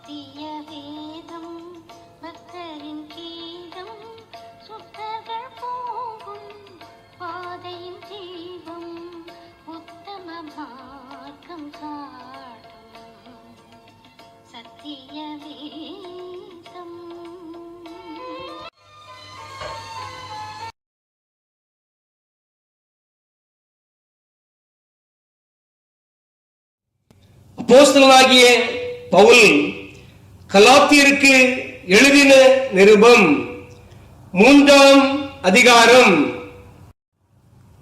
சத்திய வேதம் பக்தரின் கீதம் சுத்தர்கள் போகும் பாதையின் தீபம் உத்தம மார்க்கம் காட்டும் சத்திய வேதம். அப்போஸ்தலனாகிய பவுல் கலாத்தியருக்கு எழுதின நிருபம் 3ஆம் அதிகாரம்.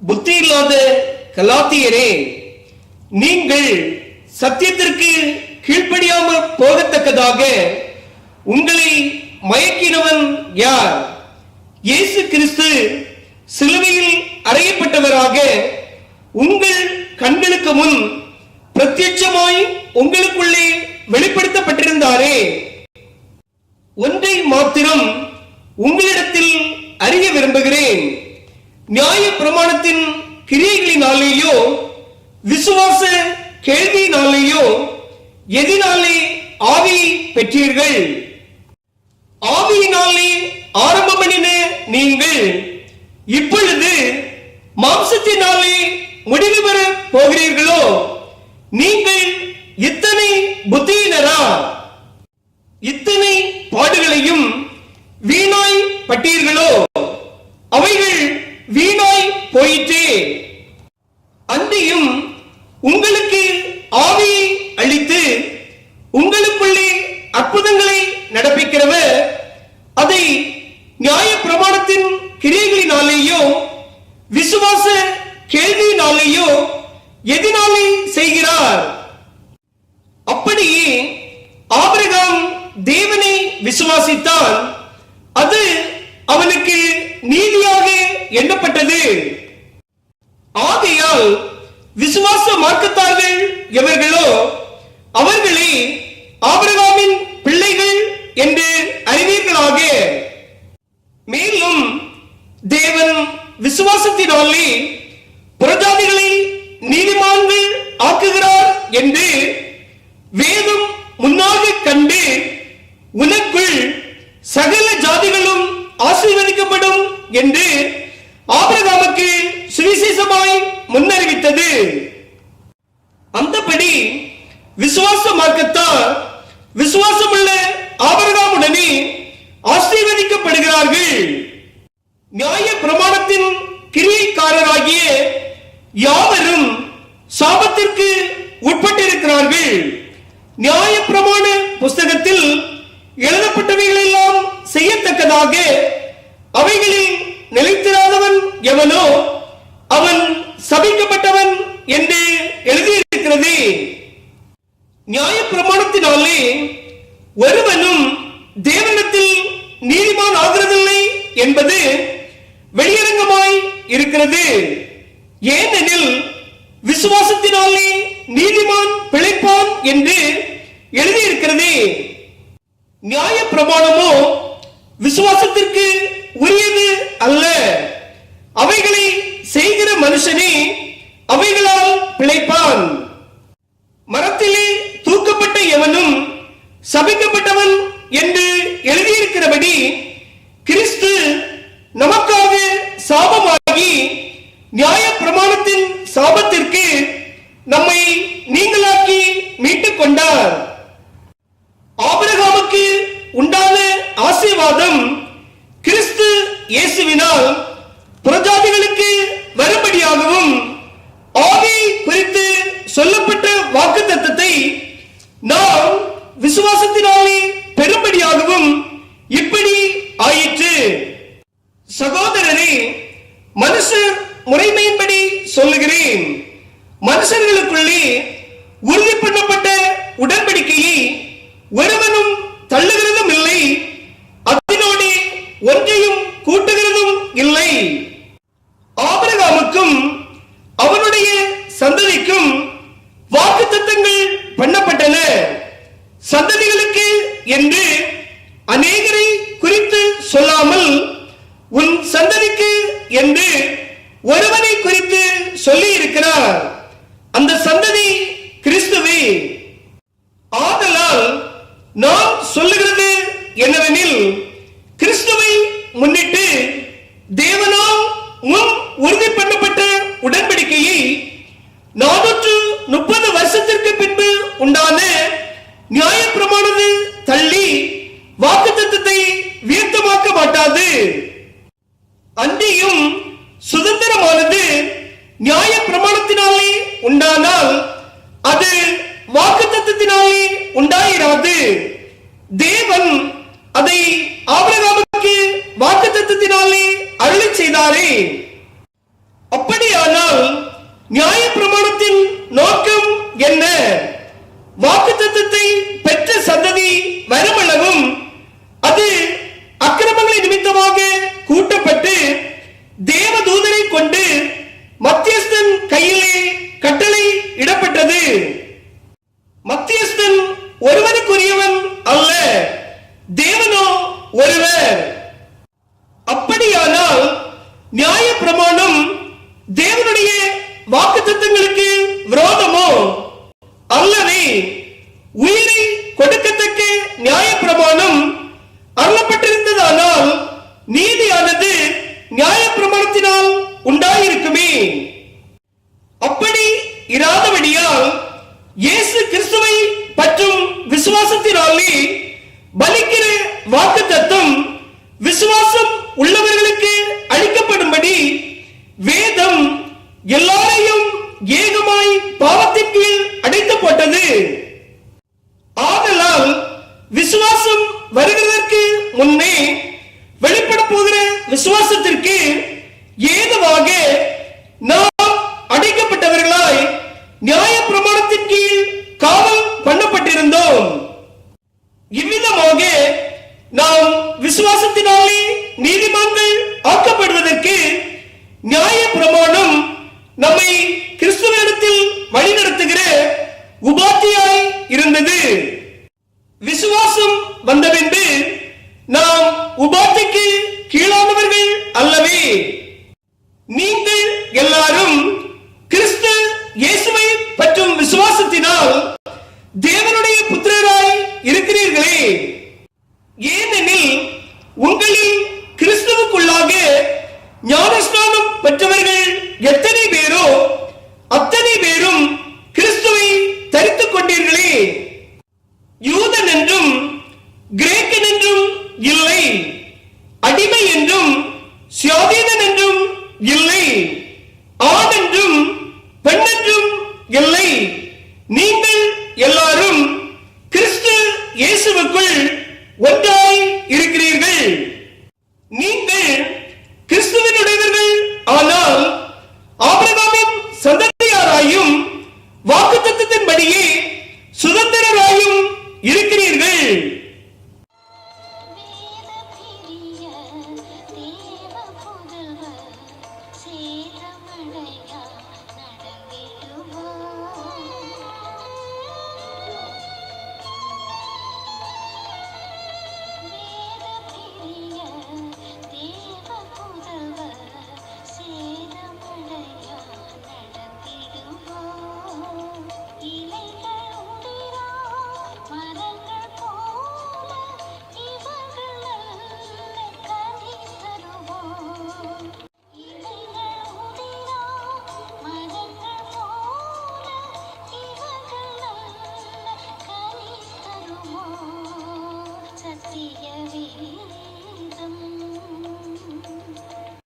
புத்தி இல்லாத கலாத்தியரே, நீங்கள் சத்தியத்திற்கு கீழ்ப்படியாமல் போகத்தக்கதாக உங்களை மயக்கினவன் யார்? இயேசு கிறிஸ்து சிலுவையில் அறையப்பட்டவராக உங்கள் கண்களுக்கு முன் பிரத்யட்சமாய் உங்களுக்குள்ளே வெளிப்படுத்தப்பட்டிருந்தாரே. ஒன்றை மாத்திரம் உங்களிடத்தில் அறிய விரும்புகிறேன். நியாய பிரமாணத்தின் கிரியைகளினாலேயோ விசுவாச கேள்வியினாலேயோ எதினாலே ஆவி பெற்றீர்கள்? ஆவியினாலே ஆரம்பம் பண்ணின நீங்கள் இப்பொழுது மாம்சத்தினாலே முடிவு பெற போகிறீர்களோ? நீங்கள் இத்தனை புத்தியினரா? இத்தனை பாடுகளையும் வீணாய் பட்டீர்களோ? அவைகள் வீணாய் போயிற்றே. அன்றியும் உங்களுக்கு ஆவியை அளித்து உங்களுக்குள்ளே அற்புதங்களை நடப்பிக்கிறவர் அதை நியாய பிரமாணத்தின் கிரியைகளினாலேயோ விசுவாச கேள்வியினாலேயோ எதினாலே செய்கிறார்? அப்படியே ஆபிரகாம் தேவனை விசுவாசித்தான், அது அவனுக்கு நீதியாக எண்ணப்பட்டது. ஆகையால் விசுவாச மார்க்கத்தார்கள் எவர்களோ அவர்களே ஆபிரகாமின் பிள்ளைகள் என்று அறிவீர்களாக. மேலும் தேவன் விசுவாசத்தினாலே புறஜாதிகளை நீதிமான்கள் ஆக்குகிறார் என்று வேதம் முன்னாக கண்டு உனக்குள் சகல ஜாதிகளும் ஆசீர்வதிக்கப்படும் என்று ஆபிரகாமுக்கு சுவிசேஷமாய் முன்னறிவித்தது. அந்தபடி விசுவாச மார்க்கத்தார் விசுவாசமுள்ள ஆபிரகாமுடனே ஆசீர்வதிக்கப்படுகிறார்கள். நியாய பிரமாணத்தின் கிரியைக்காரராகிய யாவரும் சாபத்திற்கு உட்பட்டிருக்கிறார்கள். நியாய பிரமாண புஸ்தகத்தில் எழுதப்பட்டவைகள் எல்லாம் செய்யத்தக்கதாக அவைகளில் நிலைத்திராதவன் எவனோ அவன் சபிக்கப்பட்டவன் என்று எழுதியிருக்கிறது. நியாய பிரமாணத்தினாலே ஒருவனும் தேவனிடத்தில் நீதிமான் ஆகிறதில்லை என்பது வெளியரங்கமாய் இருக்கிறது. ஏனெனில் விசுவாசத்தினாலே நீதிமான் பிழைப்பான் என்று எழுதியிருக்கிறது. நியாய பிரமாணமோ விசுவாசத்திற்கு உரியது அல்ல. அவைகளை செய்கிற மனுஷனே அவைகளால் பிழைப்பான். மரத்திலே தூக்கப்பட்ட எவனும் சபிக்கப்பட்டவன் என்று எழுதியிருக்கிறபடி கிறிஸ்து நமக்காக சாபமாகி நியாய பிரமாணத்தின் சாபத்திற்கு நம்மை நீங்களாக்கி மீட்டுக் கொண்டார். ஆபிரகாமுக்கு உண்டான ஆசீர்வாதம் கிறிஸ்து இயேசுவினால் புறஜாதிகளுக்கு வரும்படியாகவும் ஆவி குறித்து சொல்லப்பட்ட வாக்குத்தத்தத்தை நாம் விசுவாசத்தினாலே பெறும்படியாகவும் இப்படி ஆயிற்று. சகோதரரே, மனுஷர் முறைமையின்படி சொல்லுகிறேன். மனுஷர்களுக்குள்ளே உறுதி பண்ணப்பட்ட உடன்படிக்கையை ஒருவனும் தள்ளுகிறதும் இல்லை, அதனோடு ஒன்றையும் கூட்டுகிறதும் இல்லை. ஆபிரகாமுக்கும் அவனுடைய சந்ததிக்கும் வாக்குத்தத்தங்கள் பண்ணப்பட்டன. சந்ததிகளுக்கு என்று அநேகரை குறித்து சொல்லாமல் உன் சந்ததிக்கு என்று ஒருவனை குறித்து சொல்லி இருக்கிறார். அந்த சந்ததி கிறிஸ்துவே. ஆதலால் நான் நியாயப்பிரமாணத்தை தள்ளி வாக்குத்தத்தத்தை வியர்த்தமாக்க மாட்டாது. அன்றியும் சுதந்திரமானது நியாயப்பிரமாணத்தினாலே உண்டானால் அது வாக்குத்தத்தத்தினாலே உண்டாயிராது. தேவன் அதை ஆபிரகாமுக்கு வாக்குத்தத்தத்தினாலே அருளிச் செய்தாரே. அப்படியானால் நியாயப்பிரமாணத்தின் நோக்கம் என்ன? வாக்குத்தத்தத்தை பெற்ற சந்ததி வருமளவும் அது அக்கிரமங்களை நிமித்தமாக கூட்டப்பட்டு தேவதூதரை கொண்டு மத்தியஸ்தன் கையிலே கட்டளை இடப்பட்டது. மத்தியஸ்தன் ஒருவனுக்குரியவன் அல்ல, தேவனோ ஒருவர். அப்படியானால் நியாயப்பிரமாணம் தேவனுடைய வாக்குத்தத்தங்களுக்கு விரோதமோ? அல்லவே. உயிரை கொடுக்கத்தக்க நியாயப்பிரமாணம் அருளப்பட்டிருந்ததானால் நீதியானது நியாயப்பிரமாணத்தினால் உண்டாயிருக்குமே. அப்படி இராதபடியால் இயேசு கிறிஸ்துவை பற்றும் விசுவாசத்தினாலே பலிக்கிற வாக்குத்தத்தம் விசுவாசம் உள்ளவர்களுக்கு அளிக்கப்படும்படி வேதம் எல்லாரையும் ஏகமாய் பாவத்திற்கு அடைத்து போட்டது. ஆதலால் விசுவாசம் வருகிறதற்கு முன்னே வெளிப்பட போகிற விசுவாசத்திற்கு ஏதுவாக நாம் அடைக்கப்பட்டவர்களாய் நியாயப்பிரமாணத்தின் கீழ் காவல் பண்ணப்பட்டிருந்தோம். இவ்விதமாக நாம் விசுவாசத்தினாலே நீதிமான்கள் ஆக்கப்படுவதற்கு நியாயப்பிரமாணம் நம்மை கிறிஸ்துவிடத்தில் வழிநடத்துகிற உபாத்தியாய் இருந்தது. விசுவாசம் வந்தபின்பு நாம் உபாத்திக்கு கீழானவர்கள் அல்லவே. நீங்கள் எல்லாரும் கிறிஸ்து இயேசுவை பற்றும் விசுவாசத்தினால் தேவனுடைய புத்திரராய் இருக்கிறீர்களே. ஏனெனில் உங்களில் கிறிஸ்துவுக்குள்ளாக ஞானஸ்நானம் பெற்றவர்கள் எத்தனை பேரோ அத்தனை பேரும் கிறிஸ்துவை தரித்துக் கொண்டீர்களே. யூதன் என்றும் கிரேக்கன் என்றும் இல்லை, அடிமை என்றும் சுயாதீனன் என்றும் இல்லை, ஆண் என்றும் பெண் என்றும் இல்லை. நீங்கள் எல்லாரும் கிறிஸ்து இயேசுவுக்குள் ஒன்றாய்